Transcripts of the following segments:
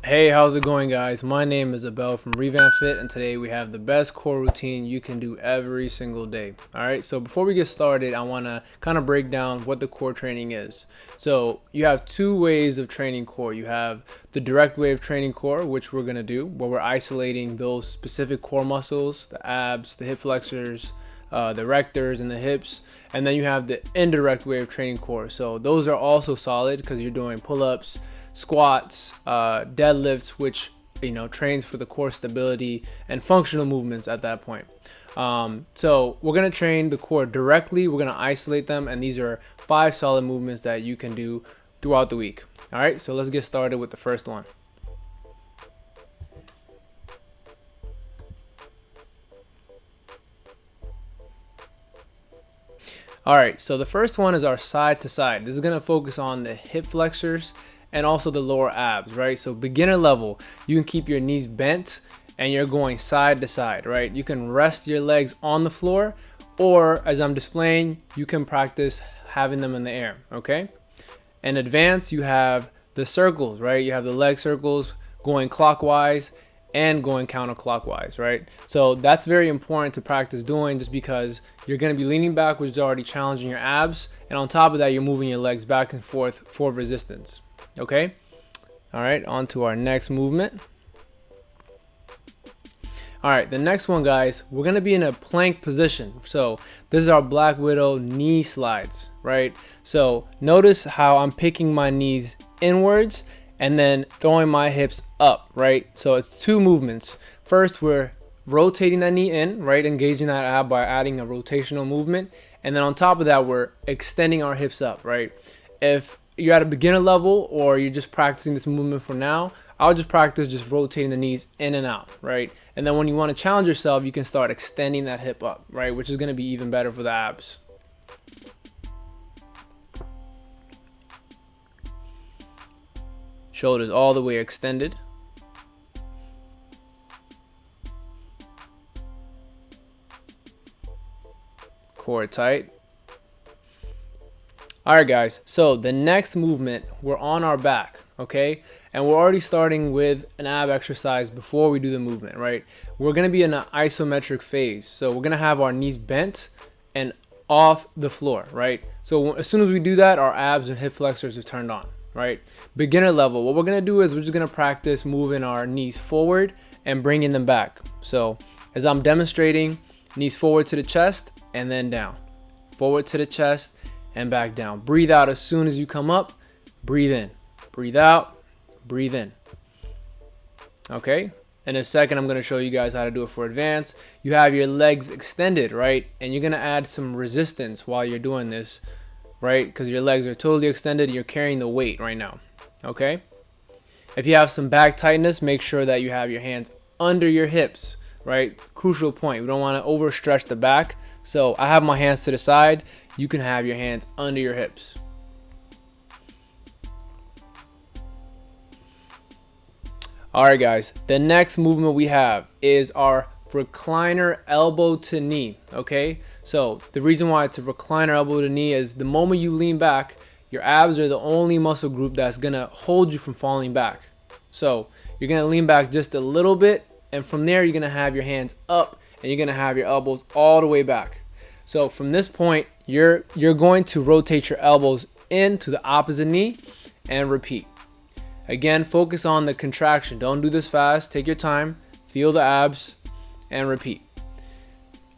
Hey, how's it going, guys? My name is Abel from Revamp Fit, and today we have the best core routine you can do every single day. All right, so before we get started, I want to kind of break down what the core training is. So you have two ways of training core. You have the direct way of training core, which we're going to do, where we're isolating those specific core muscles, the abs, the hip flexors, the erectors, and the hips. And then you have the indirect way of training core. So those are also solid because you're doing pull-ups, squats, deadlifts, which trains for the core stability and functional movements at that point. So we're going to train the core directly. We're going to isolate them, and these are 5 solid movements that you can do throughout the week. All right, so let's get started with the first one. All right, so the first one is our side to side. This is going to focus on the hip flexors and also the lower abs, right? So beginner level, you can keep your knees bent and you're going side to side, right? You can rest your legs on the floor, or as I'm displaying, you can practice having them in the air, okay? In advanced, you have the circles, right? You have the leg circles going clockwise and going counterclockwise, right? So that's very important to practice doing, just because you're going to be leaning back, which is already challenging your abs, and on top of that, you're moving your legs back and forth for resistance. Okay, all right, on to our next movement. All right, the next one, guys, we're gonna be in a plank position. So this is our Black Widow knee slides, right? So notice how I'm picking my knees inwards and then throwing my hips up, right? So it's 2 movements. First, we're rotating that knee in, right? Engaging that ab by adding a rotational movement. And then on top of that, we're extending our hips up, right? If you're at a beginner level or you're just practicing this movement for now, I'll just practice just rotating the knees in and out, right? And then when you want to challenge yourself, you can start extending that hip up, right? Which is going to be even better for the abs. Shoulders all the way extended. Core tight. All right, guys, so the next movement, we're on our back, okay? And we're already starting with an ab exercise before we do the movement, right? We're gonna be in an isometric phase. So we're gonna have our knees bent and off the floor, right? So as soon as we do that, our abs and hip flexors are turned on, right? Beginner level, what we're gonna do is we're just gonna practice moving our knees forward and bringing them back. So as I'm demonstrating, knees forward to the chest and then down. Forward to the chest and back down. Breathe out as soon as you come up. Breathe in. Breathe out. Breathe in. Okay? In a second, I'm going to show you guys how to do it for advanced. You have your legs extended, right? And you're going to add some resistance while you're doing this, right? Because your legs are totally extended. You're carrying the weight right now. Okay? If you have some back tightness, make sure that you have your hands under your hips, right? Crucial point. We don't want to overstretch the back. So I have my hands to the side. You can have your hands under your hips. All right, guys, the next movement we have is our recliner elbow to knee, okay? So the reason why it's a recliner elbow to knee is the moment you lean back, your abs are the only muscle group that's gonna hold you from falling back. So you're gonna lean back just a little bit, and from there, you're gonna have your hands up and you're gonna have your elbows all the way back. So from this point, you're going to rotate your elbows into the opposite knee and repeat. Again, focus on the contraction. Don't do this fast. Take your time, feel the abs, and repeat.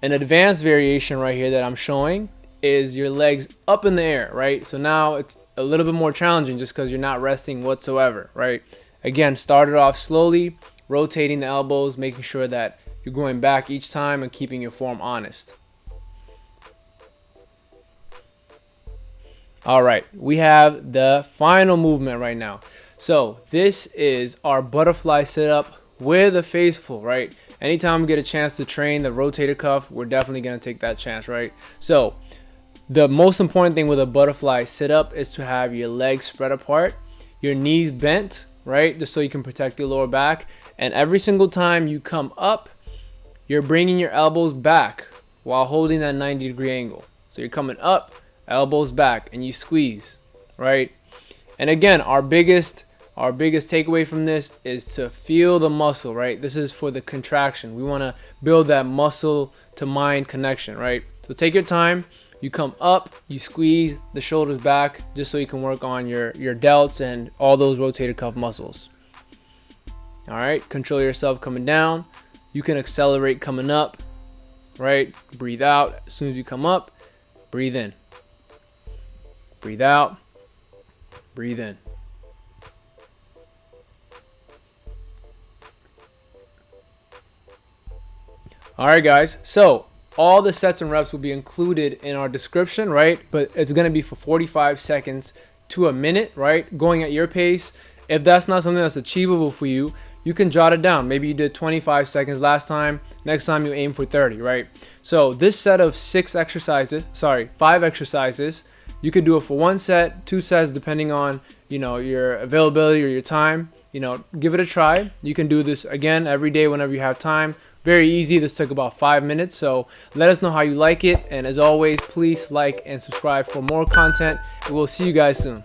An advanced variation right here that I'm showing is your legs up in the air, right? So now it's a little bit more challenging just because you're not resting whatsoever, right? Again, start it off slowly, rotating the elbows, making sure that you're going back each time and keeping your form honest. All right, we have the final movement right now. So this is our butterfly sit-up with a face pull, right? Anytime we get a chance to train the rotator cuff, we're definitely gonna take that chance, right? So the most important thing with a butterfly sit-up is to have your legs spread apart, your knees bent, right? Just so you can protect your lower back. And every single time you come up, you're bringing your elbows back while holding that 90-degree angle. So you're coming up, elbows back, and you squeeze, right? And again, our biggest takeaway from this is to feel the muscle, right? This is for the contraction. We want to build that muscle to mind connection, right? So take your time. You come up, you squeeze the shoulders back just so you can work on your delts and all those rotator cuff muscles. All right, control yourself coming down. You can accelerate coming up, right? Breathe out as soon as you come up, breathe in. Breathe out, breathe in. All right, guys, so all the sets and reps will be included in our description, right? But it's going to be for 45 seconds to a minute, right? Going at your pace. If that's not something that's achievable for you, you can jot it down. Maybe you did 25 seconds last time. Next time you aim for 30, right? So this set of 5 exercises, you could do it for 1 set, 2 sets, depending on, you know, your availability or your time. You know, give it a try. You can do this again every day whenever you have time. Very easy. This took about 5 minutes. So let us know how you like it. And as always, please like and subscribe for more content. And we'll see you guys soon.